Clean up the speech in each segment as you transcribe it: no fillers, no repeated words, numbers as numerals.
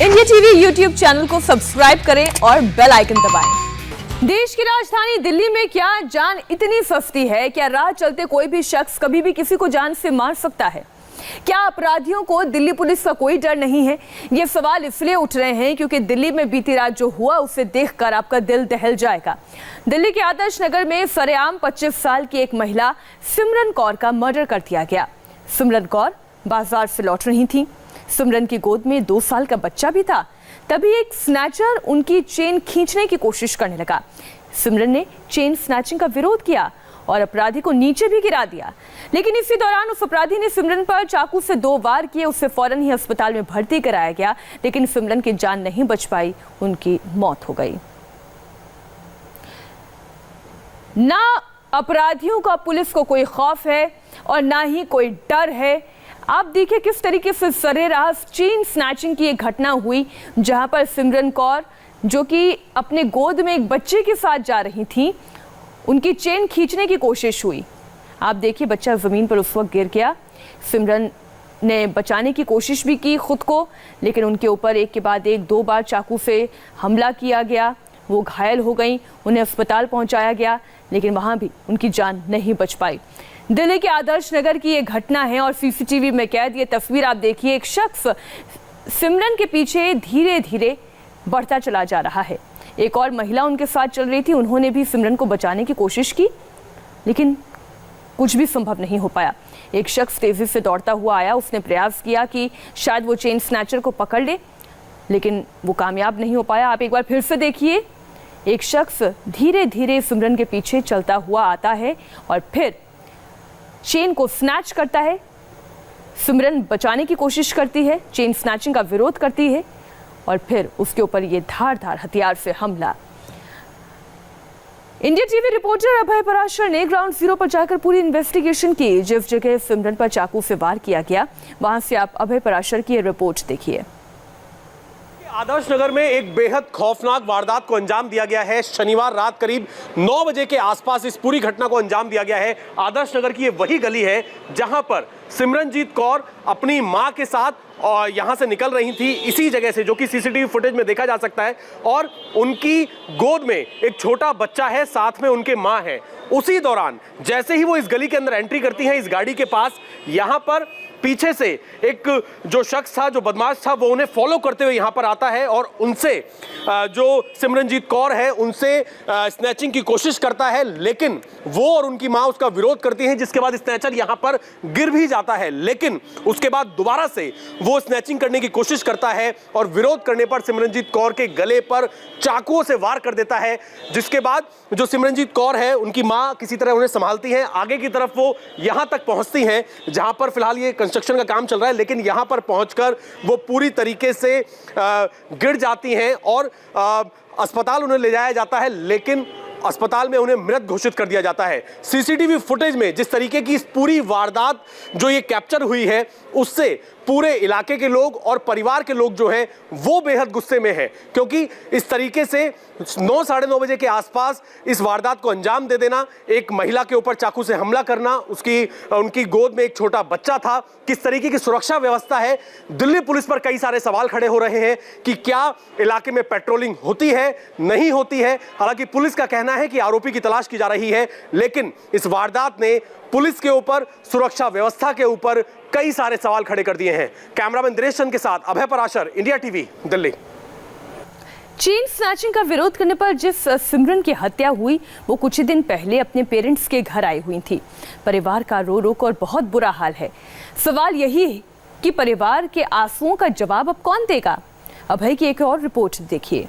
India TV YouTube channel को subscribe करें और बेल आइकन दबाएं। देश की राजधानी दिल्ली में क्या जान इतनी सस्ती है? क्या राह चलते कोई भी शख्स कभी भी किसी को जान से मार सकता है? क्या अपराधियों को दिल्ली पुलिस का कोई डर नहीं है? ये सवाल इसलिए उठ रहे हैं क्योंकि दिल्ली में बीती रात जो हुआ उसे देखकर आपका दिल दहल जाएगा। दिल्ली के आदर्श नगर में सरेआम 25 साल की एक महिला सिमरन कौर का मर्डर कर दिया गया। सिमरन कौर बाजार से लौट रही थी। सिमरन की गोद में 2 साल का बच्चा भी था। तभी एक स्नैचर उनकी चेन खींचने की कोशिश करने लगा। सिमरन ने चेन स्नैचिंग का विरोध किया और अपराधी को नीचे भी गिरा दिया, लेकिन इसी दौरान उस अपराधी ने सिमरन पर चाकू से 2 वार किए। उसे फौरन ही अस्पताल में भर्ती कराया गया, लेकिन सिमरन की जान नहीं बच पाई, उनकी मौत हो गई। ना अपराधियों का पुलिस को कोई खौफ है और ना ही कोई डर है। आप देखिए किस तरीके से सरेराह चेन स्नैचिंग की एक घटना हुई, जहां पर सिमरन कौर जो कि अपने गोद में एक बच्चे के साथ जा रही थी, उनकी चेन खींचने की कोशिश हुई। आप देखिए बच्चा जमीन पर उस वक्त गिर गया। सिमरन ने बचाने की कोशिश भी की खुद को, लेकिन उनके ऊपर एक के बाद एक 2 बार चाकू से हमला किया गया। वो घायल हो गई, उन्हें अस्पताल पहुंचाया गया, लेकिन वहां भी उनकी जान नहीं बच पाई। दिल्ली के आदर्श नगर की ये घटना है और सीसीटीवी में कैद ये तस्वीर आप देखिए। एक शख्स सिमरन के पीछे धीरे धीरे बढ़ता चला जा रहा है। एक और महिला उनके साथ चल रही थी, उन्होंने भी सिमरन को बचाने की कोशिश की, लेकिन कुछ भी संभव नहीं हो पाया। एक शख्स तेजी से दौड़ता हुआ आया, उसने प्रयास किया कि शायद वो चेन स्नैचर को पकड़ ले, लेकिन वो कामयाब नहीं हो पाया। आप एक बार फिर से देखिए, एक शख्स धीरे धीरे सिमरन के पीछे चलता हुआ आता है और फिर चेन को स्नैच करता है। सिमरन बचाने की कोशिश करती है, चेन स्नैचिंग का विरोध करती है और फिर उसके ऊपर ये धारदार हथियार से हमला। इंडिया टीवी रिपोर्टर अभय पराशर ने ग्राउंड जीरो पर जाकर पूरी इन्वेस्टिगेशन की। जिस जगह सिमरन पर चाकू से वार किया गया, वहां से आप अभय पराशर की रिपोर्ट देखिए। आदर्श नगर में एक बेहद खौफनाक वारदात को अंजाम दिया गया है। शनिवार रात करीब 9 बजे के आसपास इस पूरी घटना को अंजाम दिया गया है। आदर्श नगर की ये वही गली है जहां पर सिमरनजीत कौर अपनी मां के साथ और यहां से निकल रही थी, इसी जगह से, जो कि सीसीटीवी फुटेज में देखा जा सकता है। और उनकी गोद में एक छोटा बच्चा है, साथ में उनके मां है। उसी दौरान जैसे ही वो इस गली के अंदर एंट्री करती हैं, इस गाड़ी के पास, यहां पर पीछे से एक जो शख्स था, जो बदमाश था, वो उन्हें फॉलो करते हुए यहां पर आता है और उनसे जो सिमरनजीत कौर है उनसे स्नैचिंग की कोशिश करता है, लेकिन वो और उनकी मां उसका विरोध करती हैं, जिसके बाद स्नैचर यहां पर गिर भी जाता है। लेकिन उसके बाद दोबारा से वो स्नैचिंग करने की कोशिश करता है और विरोध करने पर सिमरनजीत कौर के गले पर चाकुओं से वार कर देता है, जिसके बाद जो सिमरनजीत कौर है, उनकी मां किसी तरह उन्हें संभालती हैं। आगे की तरफ वो यहां तक पहुंचती हैं जहां पर फिलहाल ये कंस्ट्रक्शन का काम चल रहा है, लेकिन यहां पर पहुंचकर वो पूरी तरीके से गिर जाती हैं और अस्पताल उन्हें ले जाया जाता है, लेकिन अस्पताल में उन्हें मृत घोषित कर दिया जाता है। सीसीटीवी फुटेज में जिस तरीके की इस पूरी वारदात जो ये कैप्चर हुई है, उससे पूरे इलाके के लोग और परिवार के लोग जो हैं वो बेहद गुस्से में हैं, क्योंकि इस तरीके से 9 साढ़े 9 बजे के आसपास इस वारदात को अंजाम दे देना, एक महिला के ऊपर चाकू से हमला करना, उनकी गोद में एक छोटा बच्चा था, किस तरीके की सुरक्षा व्यवस्था है। दिल्ली पुलिस पर कई सारे सवाल खड़े हो रहे हैं कि क्या इलाके में पेट्रोलिंग होती है, नहीं होती है। हालांकि पुलिस का कहना है कि आरोपी की तलाश की जा रही है, लेकिन इस वारदात ने पुलिस के ऊपर, सुरक्षा व्यवस्था के ऊपर कई सारे सवाल खड़े कर दिए हैं। कैमरामैन दिनेश चंद के साथ Abhay Parashar, India TV, Delhi. Chain snatching का विरोध करने पर जिस सिमरन की हत्या हुई, वो कुछ ही दिन पहले अपने पेरेंट्स के घर आई हुई थी। परिवार का रो रो कर बहुत बुरा हाल है। सवाल यही है कि परिवार के आंसुओं का जवाब अब कौन देगा? अभय की एक और रिपोर्ट देखिए।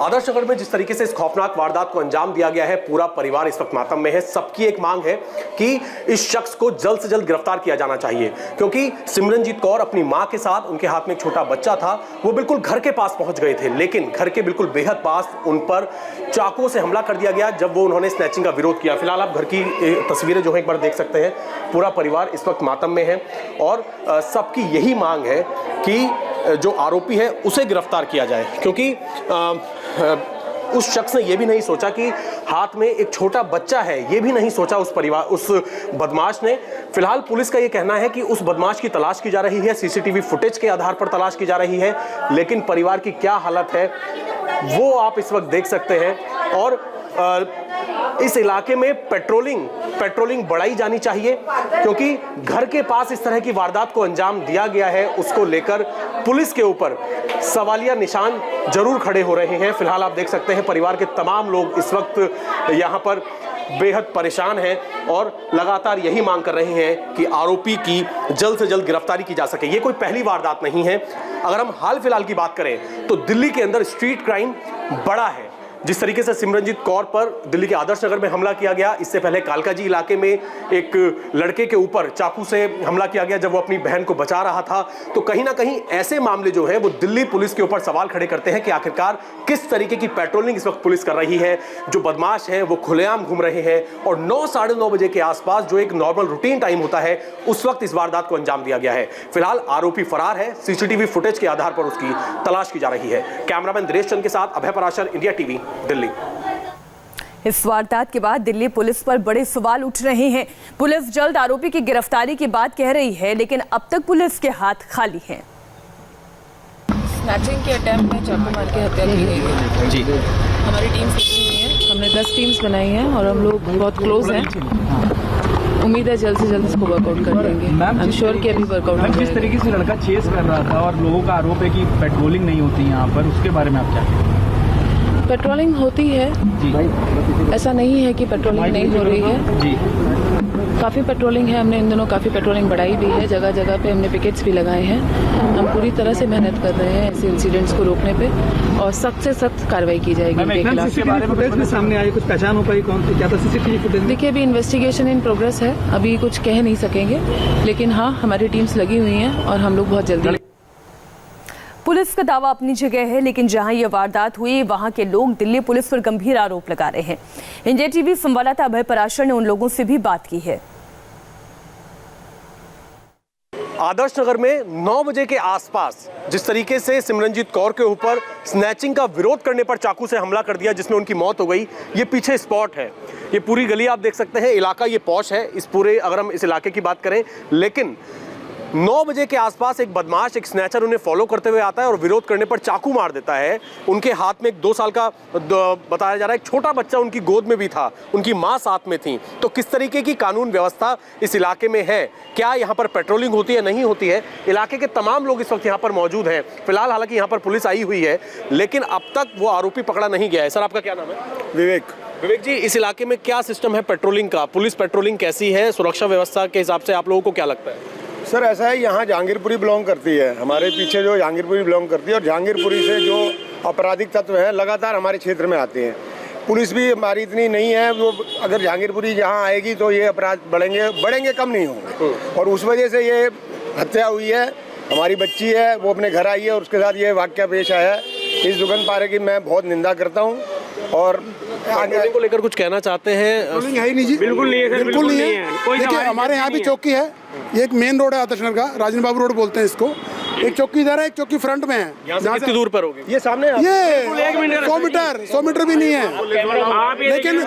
आदर्श नगर में जिस तरीके से इस खौफनाक वारदात को अंजाम दिया गया है, पूरा परिवार इस वक्त मातम में है। सबकी एक मांग है कि इस शख्स को जल्द से जल्द गिरफ्तार किया जाना चाहिए, क्योंकि सिमरनजीत कौर अपनी मां के साथ, उनके हाथ में एक छोटा बच्चा था, वो बिल्कुल घर के पास पहुंच गए थे, लेकिन घर के बिल्कुल बेहद पास उन पर चाकुओं से हमला कर दिया गया जब वो उन्होंने स्नैचिंग का विरोध किया। फिलहाल आप घर की तस्वीरें जो है एक बार देख सकते हैं। पूरा परिवार इस वक्त मातम में है और सबकी यही मांग है कि जो आरोपी है उसे गिरफ्तार किया जाए, क्योंकि उस शख्स ने यह भी नहीं सोचा कि हाथ में एक छोटा बच्चा है, यह भी नहीं सोचा उस बदमाश ने। फिलहाल पुलिस का यह कहना है कि उस बदमाश की तलाश की जा रही है, सीसीटीवी फुटेज के आधार पर तलाश की जा रही है, लेकिन परिवार की क्या हालत है वो आप इस वक्त देख सकते हैं। और इस इलाके में पेट्रोलिंग बढ़ाई जानी चाहिए, क्योंकि घर के पास इस तरह की वारदात को अंजाम दिया गया है, उसको लेकर पुलिस के ऊपर सवालिया निशान जरूर खड़े हो रहे हैं। फिलहाल आप देख सकते हैं परिवार के तमाम लोग इस वक्त यहां पर बेहद परेशान हैं और लगातार यही मांग कर रहे हैं कि आरोपी की जल्द से जल्द गिरफ्तारी की जा सके। ये कोई पहली वारदात नहीं है। अगर हम हाल फिलहाल की बात करें तो दिल्ली के अंदर स्ट्रीट क्राइम बड़ा है। जिस तरीके से सिमरनजीत कौर पर दिल्ली के आदर्श नगर में हमला किया गया, इससे पहले कालकाजी इलाके में एक लड़के के ऊपर चाकू से हमला किया गया जब वो अपनी बहन को बचा रहा था, तो कहीं ना कहीं ऐसे मामले जो है वो दिल्ली पुलिस के ऊपर सवाल खड़े करते हैं कि आखिरकार किस तरीके की पेट्रोलिंग इस वक्त पुलिस कर रही है। जो बदमाश हैं वो खुलेआम घूम रहे हैं और 9 साढ़े 9 बजे के आसपास जो एक नॉर्मल रूटीन टाइम होता है उस वक्त इस वारदात को अंजाम दिया गया है। फिलहाल आरोपी फरार है, सीसीटीवी फुटेज के आधार पर उसकी तलाश की जा रही है। कैमरामैन दिनेश चंद के साथ अभय पराशर, इंडिया टीवी, दिल्ली। इस वारदात के बाद दिल्ली पुलिस पर बड़े सवाल उठ रहे हैं। पुलिस जल्द आरोपी की गिरफ्तारी की बात कह रही है, लेकिन अब तक पुलिस के हाथ खाली हैं। स्नैचिंग के अटेम्प्ट में चाकू मार के हत्या की गई है जी। हमारी टीम्स लगी हुई है, हमने 10 टीम्स बनाई हैं और हम लोग बहुत क्लोज हैं। उम्मीद है जल्द से जल्द इसको वर्कआउट कर देंगे। आई एम श्योर कि अभी वर्कआउट हो जिस तरीके से लड़का चेस कर रहा था और लोगों का आरोप है कि पेट्रोलिंग नहीं होती यहाँ पर, उसके बारे में आप क्या कहेंगे? पेट्रोलिंग होती है जी, ऐसा नहीं है कि पेट्रोलिंग नहीं हो रही है जी। काफ़ी पेट्रोलिंग है, हमने इन दिनों काफ़ी पेट्रोलिंग बढ़ाई भी है। जगह जगह पे हमने पिकेट्स भी लगाए हैं। हम पूरी तरह से मेहनत कर रहे हैं ऐसे इंसिडेंट्स को रोकने पे और सख्त से सख्त कार्रवाई की जाएगी इनके खिलाफ। सामने आई कुछ पहचान हो पाई कौन सी, क्या था सीसीटीवी फुटेज? देखिए अभी इन्वेस्टिगेशन इन प्रोग्रेस है, अभी कुछ कह नहीं सकेंगे, लेकिन हाँ हमारी टीम्स लगी हुई हैं और हम लोग बहुत जल्दी। पुलिस का दावा अपनी जगह है, लेकिन जहां यह वारदात हुई वहां के लोग दिल्ली पुलिस पर गंभीर आरोप लगा रहे हैं। इंडिया टीवी संवाददाता अभय पराशर ने उन लोगों से भी बात की है। आदर्श नगर में 9 बजे के आसपास जिस तरीके से सिमरनजीत कौर के ऊपर स्नैचिंग का विरोध करने पर चाकू से हमला कर दिया जिसमें उनकी मौत हो गई, ये पीछे स्पॉट है। ये पूरी गली आप देख सकते हैं, इलाका ये पॉश है। इस पूरे अगर हम इस इलाके की बात करें, लेकिन 9 बजे के आसपास एक बदमाश, एक स्नैचर उन्हें फॉलो करते हुए आता है और विरोध करने पर चाकू मार देता है। उनके हाथ में एक 2 साल का बताया जा रहा है एक छोटा बच्चा उनकी गोद में भी था, उनकी मां साथ में थी। तो किस तरीके की कानून व्यवस्था इस इलाके में है, क्या यहाँ पर पेट्रोलिंग होती है, नहीं होती है? इलाके के तमाम लोग इस वक्त यहाँ पर मौजूद हैं। फिलहाल हालांकि यहाँ पर पुलिस आई हुई है, लेकिन अब तक वो आरोपी पकड़ा नहीं गया है। सर आपका क्या नाम है? विवेक जी, इस इलाके में क्या सिस्टम है पेट्रोलिंग का? पुलिस पेट्रोलिंग कैसी है? सुरक्षा व्यवस्था के हिसाब से आप लोगों को क्या लगता है? सर ऐसा है, यहाँ जहांगीरपुरी बिलोंग करती है, हमारे पीछे जो जहांगीरपुरी बिलोंग करती है और जहांगीरपुरी से जो आपराधिक तत्व हैं लगातार हमारे क्षेत्र में आते हैं। पुलिस भी हमारी इतनी नहीं है, वो अगर जहांगीरपुरी जहाँ आएगी तो ये अपराध बढ़ेंगे कम नहीं होंगे। और उस वजह से ये हत्या हुई है। हमारी बच्ची है, वो अपने घर आई है और उसके साथ ये वाकया पेश आया है। इस दुगन पारे की मैं बहुत निंदा करता हूँ। और आगे को लेकर कुछ कहना चाहते हैं? है ही नहीं जी, बिल्कुल नहीं है सर, बिल्कुल नहीं है। देखिए हमारे यहाँ भी चौकी है, ये एक मेन रोड है आदर्श नगर का, राजेंद्र बाबू रोड बोलते हैं इसको। एक चौकी इधर है, एक चौकी फ्रंट में है। यहाँ कितनी दूर पर होगी? ये सामने ये 100 मीटर भी नहीं है। लेकिन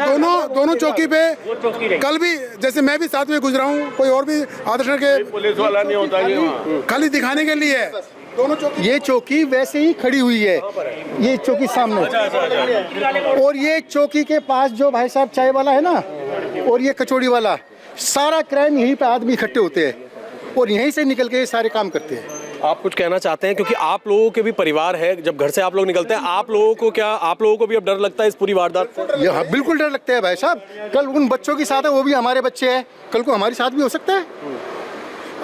दोनों चौकी पे कल भी, जैसे मैं भी साथ में गुजरा हूँ, कोई और भी आदर्श नगर के पुलिस वाला नहीं होता, खाली दिखाने के लिए दोनों चौकी। ये चौकी वैसे ही खड़ी हुई है, ये चौकी सामने। और ये चौकी के पास जो भाई साहब चाय वाला है ना, और ये कचौड़ी वाला, सारा क्राइम यहीं पे आदमी इकट्ठे होते हैं और यहीं से निकल के ये सारे काम करते हैं। आप कुछ कहना चाहते हैं? क्योंकि आप लोगों के भी परिवार है, जब घर से आप लोग निकलते हैं, आप लोगों को भी अब डर लगता है इस पूरी वारदात से? हाँ, बिल्कुल डर लगता है भाई साहब। कल उन बच्चों के साथ है, वो भी हमारे बच्चे हैं, कल को हमारे साथ भी हो सकता है।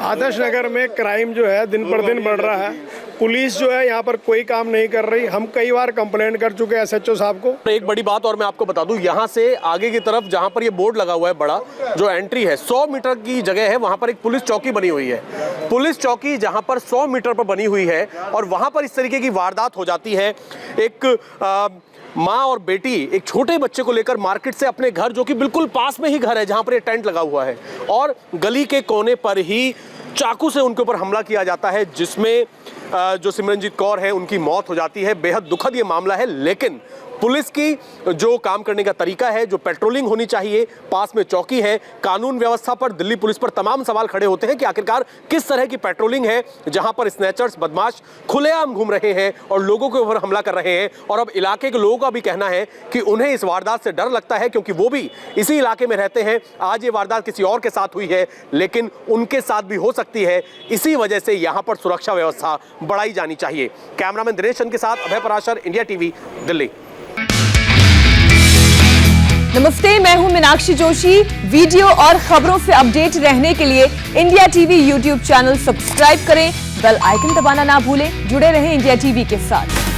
आदर्श नगर में क्राइम जो है दिन पर दिन बढ़ रहा है। पुलिस जो है यहाँ पर कोई काम नहीं कर रही। हम कई बार कंप्लेंट कर चुके हैं एसएचओ साहब को। एक बड़ी बात और मैं आपको बता दूं, यहाँ से आगे की तरफ जहाँ पर ये बोर्ड लगा हुआ है बड़ा, जो एंट्री है 100 मीटर की जगह है, वहाँ पर एक पुलिस चौकी बनी हुई है। पुलिस चौकी जहाँ पर 100 मीटर पर बनी हुई है और वहाँ पर इस तरीके की वारदात हो जाती है। एक माँ और बेटी एक छोटे बच्चे को लेकर मार्केट से अपने घर, जो कि बिल्कुल पास में ही घर है जहाँ पर ये टेंट लगा हुआ है, और गली के कोने पर ही चाकू से उनके ऊपर हमला किया जाता है, जिसमें जो सिमरनजीत कौर है उनकी मौत हो जाती है। बेहद दुखद ये मामला है, लेकिन पुलिस की जो काम करने का तरीका है, जो पेट्रोलिंग होनी चाहिए, पास में चौकी है, कानून व्यवस्था पर दिल्ली पुलिस पर तमाम सवाल खड़े होते हैं कि आखिरकार किस तरह की पेट्रोलिंग है जहां पर स्नैचर्स, बदमाश खुलेआम घूम रहे हैं और लोगों के ऊपर हमला कर रहे हैं। और अब इलाके के लोगों का भी कहना है कि उन्हें इस वारदात से डर लगता है, क्योंकि वो भी इसी इलाके में रहते हैं। आज ये वारदात किसी और के साथ हुई है, लेकिन उनके साथ भी हो सकती है। इसी वजह से यहां पर सुरक्षा व्यवस्था बढ़ाई जानी चाहिए। कैमरामैन दिनेश चंद के साथ अभय पराशर, इंडिया टीवी, दिल्ली। नमस्ते, मैं हूं मीनाक्षी जोशी। वीडियो और खबरों से अपडेट रहने के लिए India TV YouTube channel subscribe करें, बेल आइकन दबाना ना भूलें। जुड़े रहें इंडिया टीवी के साथ।